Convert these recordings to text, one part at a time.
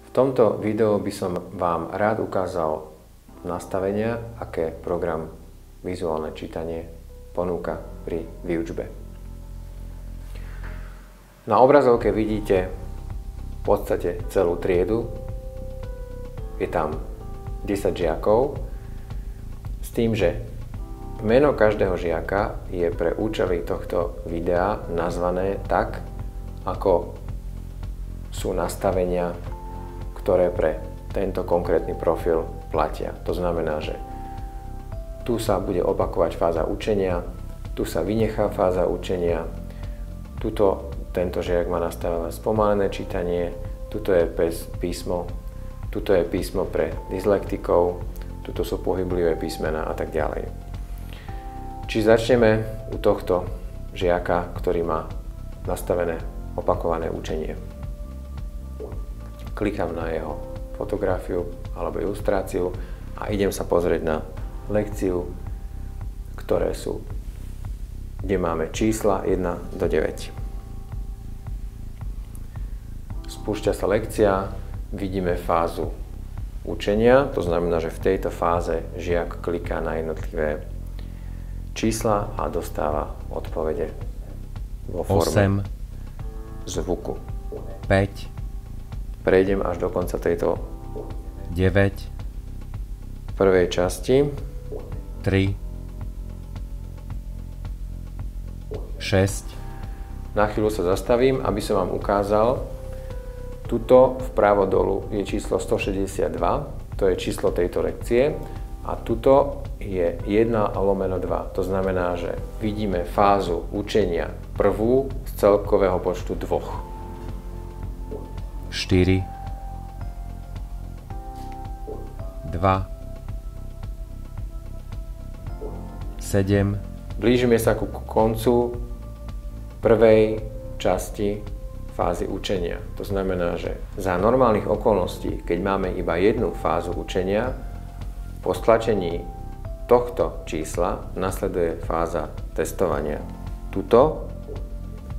V tomto videu by som vám rád ukázal nastavenia, aké program vizuálne čítanie ponúka pri výučbe. Na obrazovke vidíte v podstate celú triedu. Je tam 10 žiakov s tým, že meno každého žiaka je pre účely tohto videa nazvané tak, ako sú nastavenia, ktoré pre tento konkrétny profil platia. To znamená, že tu sa bude opakovať fáza učenia, tu sa vynechá fáza učenia, tento žiak má nastavené spomalené čítanie, tuto je písmo, tuto je písmo pre dyslektikov, tuto sú pohyblivé písmená a tak ďalej. Či začneme u tohto žiaka, ktorý má nastavené opakované učenie. Klikám na jeho fotografiu alebo ilustráciu a idem sa pozrieť na lekciu, kde máme čísla 1 do 9. Spúšťa sa lekcia, vidíme fázu učenia, to znamená, že v tejto fáze žiak kliká na jednotlivé čísla a dostáva odpovede vo forme 8, zvuku. 5, Prejdem až do konca tejto 9, prvej časti. 3, 6, Na chvíľu sa zastavím, aby som vám ukázal. Tuto vpravo dolu je číslo 162, to je číslo tejto lekcie. A tuto je 1/2. To znamená, že vidíme fázu učenia prvú z celkového počtu 2. 4, 2, 7, Blížime sa ku koncu prvej časti fázy učenia. To znamená, že za normálnych okolností, keď máme iba jednu fázu učenia, po stlačení tohto čísla nasleduje fáza testovania. Tuto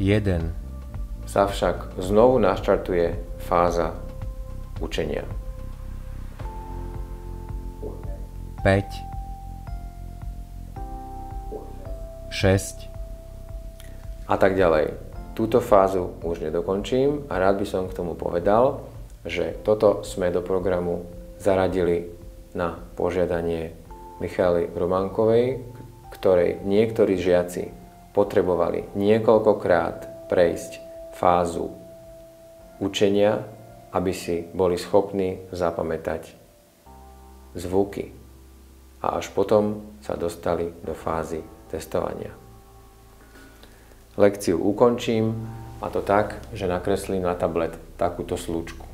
1, sa však znovu naštartuje fáza učenia. 5, 6, A tak ďalej. Túto fázu už nedokončím a rád by som k tomu povedal, že toto sme do programu zaradili na požiadanie Michaely Románkovej, ktorej niektorí žiaci potrebovali niekoľkokrát prejsť fázu učenia, aby si boli schopní zapamätať zvuky. A až potom sa dostali do fázy testovania. Lekciu ukončím, a to tak, že nakreslím na tablet takúto slúčku.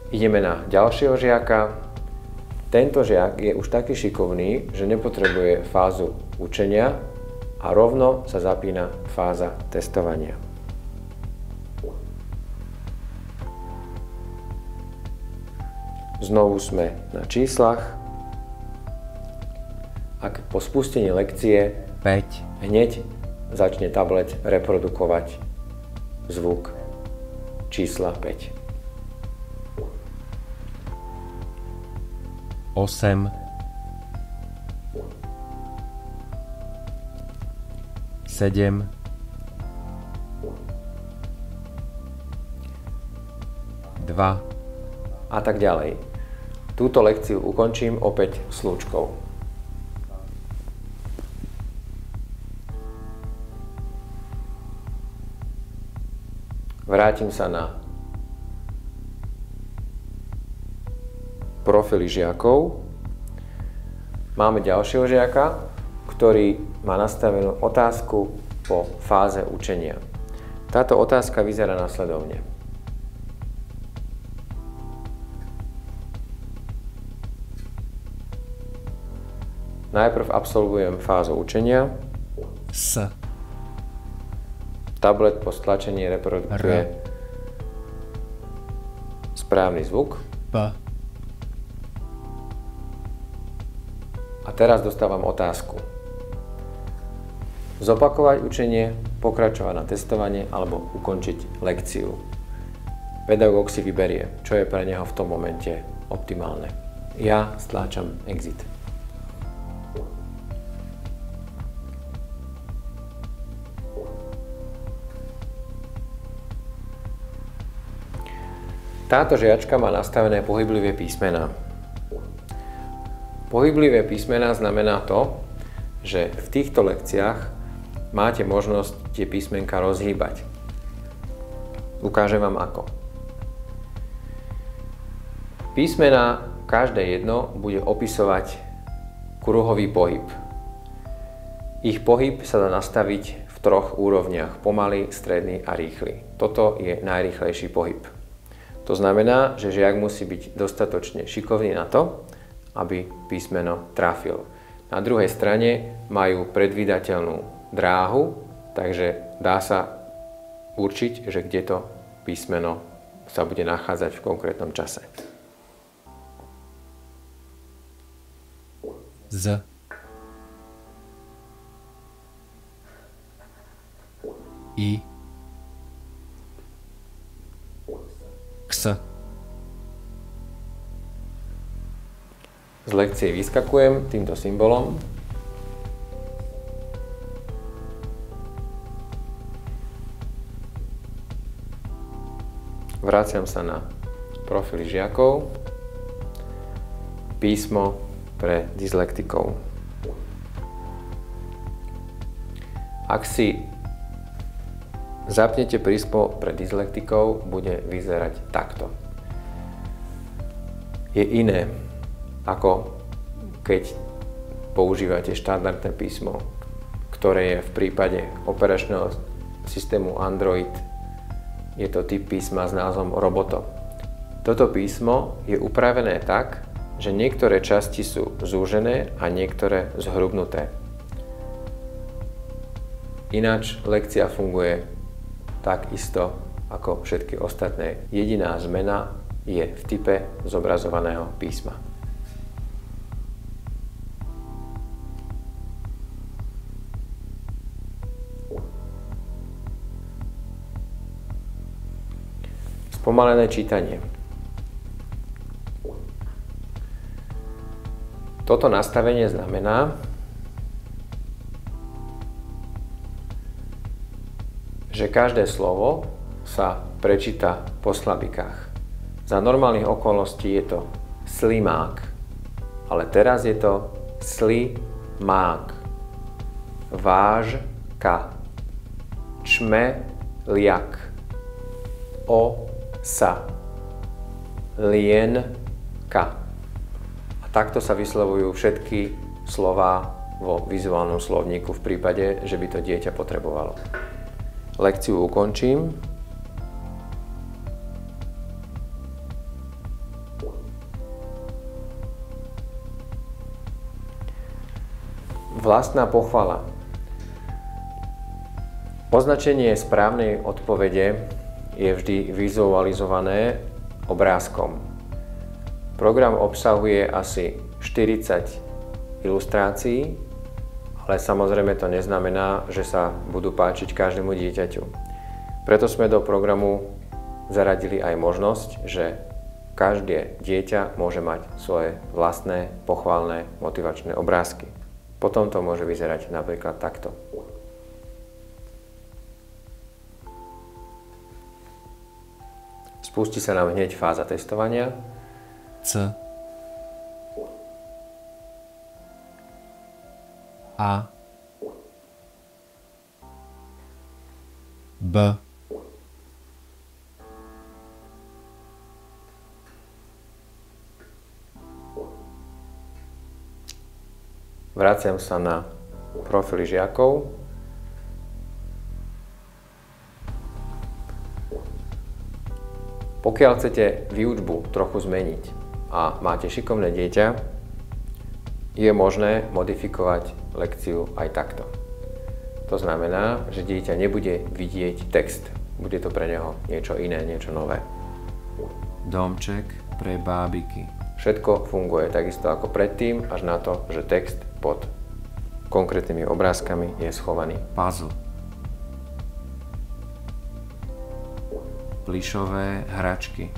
Ideme na ďalšieho žiaka. Tento žiak je už taký šikovný, že nepotrebuje fázu učenia a rovno sa zapína fáza testovania. Znovu sme na číslach. Ak po spustení lekcie 5, hneď začne tablet reprodukovať zvuk čísla 5. 8, 7, 2, A tak ďalej. Túto lekciu ukončím opäť slúčkou. Vrátim sa na profily žiakov. Máme ďalšieho žiaka, ktorý má nastavenú otázku po fáze učenia. Táto otázka vyzerá nasledovne. Najprv absolvujem fázu učenia. S, Tablet po stlačení reprodukuje správny zvuk. P, A teraz dostávam otázku. zopakovať učenie, pokračovať na testovanie alebo ukončiť lekciu. Pedagóg si vyberie, čo je pre neho v tom momente optimálne. Ja stláčam exit. Táto žiačka má nastavené pohyblivé písmená. Pohyblivé písmená znamená to, že v týchto lekciách máte možnosť tie písmenka rozhýbať. Ukážem vám ako. Písmená, každé jedno, bude opisovať kruhový pohyb. Ich pohyb sa dá nastaviť v 3 úrovniach: pomalý, stredný a rýchly. Toto je najrýchlejší pohyb. To znamená, že žiak musí byť dostatočne šikovný na to, aby písmeno trafil. Na druhej strane majú predvídateľnú dráhu, takže dá sa určiť, že kde to písmeno sa bude nachádzať v konkrétnom čase. Z, I, Ks. Z lekcie vyskakujem týmto symbolom. Vraciam sa na profily žiakov. Písmo pre dyslektikov. Ak si zapnete písmo pre dyslektikov, bude vyzerať takto. Je iné, ako keď používate štandardné písmo, ktoré je v prípade operačného systému Android. Je to typ písma s názvom Roboto. Toto písmo je upravené tak, že niektoré časti sú zúžené a niektoré zhrubnuté. Ináč lekcia funguje takisto ako všetky ostatné. Jediná zmena je v type zobrazovaného písma. Spomalené čítanie. Toto nastavenie znamená, že každé slovo sa prečíta po slabikách. Za normálnych okolností je to slimák, ale teraz je to slimák, vážka, čmeliak, osa, lienka. A takto sa vyslovujú všetky slová vo vizuálnom slovníku v prípade, že by to dieťa potrebovalo. Lekciu ukončím. Vlastná pochvala. Označenie správnej odpovede je vždy vizualizované obrázkom. Program obsahuje asi 40 ilustrácií, ale samozrejme to neznamená, že sa budú páčiť každému dieťaťu. Preto sme do programu zaradili aj možnosť, že každé dieťa môže mať svoje vlastné pochválne motivačné obrázky. Potom to môže vyzerať napríklad takto. Spustí sa nám hneď fáza testovania. C, A, B, Vraciam sa na profily žiakov. Pokiaľ chcete výučbu trochu zmeniť a máte šikovné dieťa, je možné modifikovať lekciu aj takto. To znamená, že dieťa nebude vidieť text. Bude to pre neho niečo iné, niečo nové. domček pre bábiky. Všetko funguje takisto ako predtým, až na to, že text pod konkrétnymi obrázkami je schovaný. Puzzle. Plyšové hračky.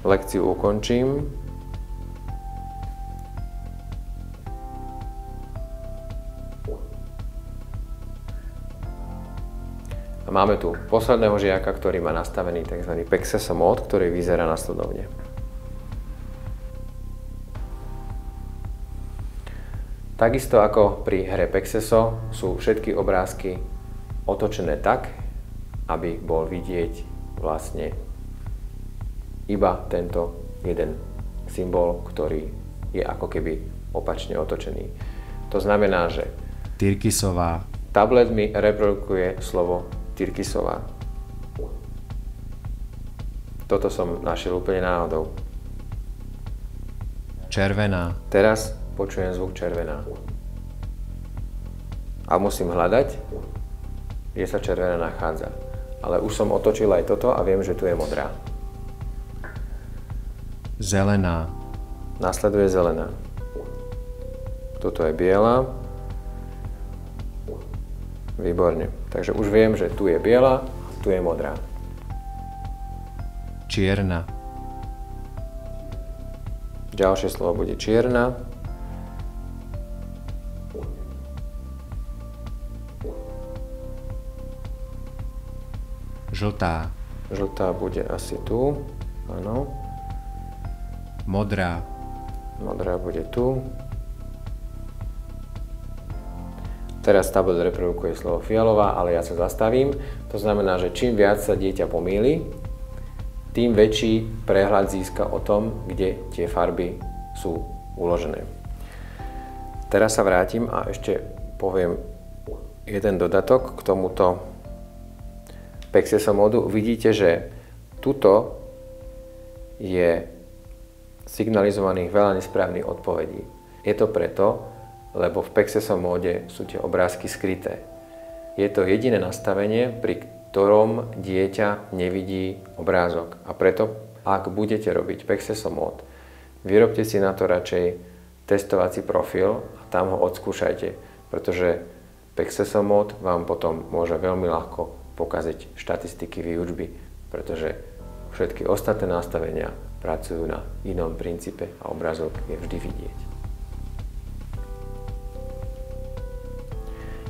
Lekciu ukončím. A máme tu posledného žiaka, ktorý má nastavený tzv. Pexeso mód, ktorý vyzerá nasledovne. Takisto ako pri hre Pexeso sú všetky obrázky otočené tak, aby bol vidieť vlastne iba tento jeden symbol, ktorý je ako keby opačne otočený. To znamená, že Tyrkisová. tablet mi reprodukuje slovo Tyrkisová. Toto som našiel úplne náhodou. Červená. Teraz počujem zvuk červená. A musím hľadať, kde sa červená nachádza. Ale už som otočil aj toto a viem, že tu je modrá. Zelená. Nasleduje zelená. Toto je biela. Výborne. Takže už viem, že tu je biela a tu je modrá. Čierna. Ďalšie slovo bude čierna. Žltá. Žltá bude asi tu. Áno. Modrá. Modrá bude tu. Teraz tablet reprodukuje slovo fialová, ale ja sa zastavím. To znamená, že čím viac sa dieťa pomýli, tým väčší prehľad získa o tom, kde tie farby sú uložené. Teraz sa vrátim a ešte poviem jeden dodatok k tomuto Pexeso módu. Vidíte, že tuto je signalizovaných veľa nesprávnych odpovedí. Je to preto, lebo v Pexeso móde sú tie obrázky skryté. Je to jediné nastavenie, pri ktorom dieťa nevidí obrázok. A preto, ak budete robiť Pexeso mód, vyrobte si na to radšej testovací profil a tam ho odskúšajte, pretože Pexeso mód vám potom môže veľmi ľahko pokaziť štatistiky výučby, pretože všetky ostatné nastavenia pracujú na inom princípe a obrázok je vždy vidieť.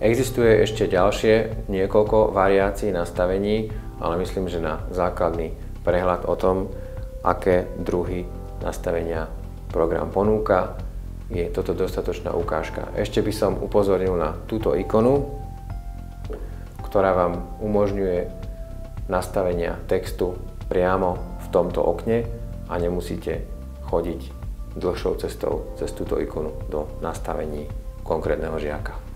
Existuje ešte ďalšie niekoľko variácií nastavení, ale myslím, že na základný prehľad o tom, aké druhy nastavenia program ponúka, je toto dostatočná ukážka. Ešte by som upozornil na túto ikonu, ktorá vám umožňuje nastavenia textu priamo v tomto okne a nemusíte chodiť dlhšou cestou cez túto ikonu do nastavení konkrétneho žiaka.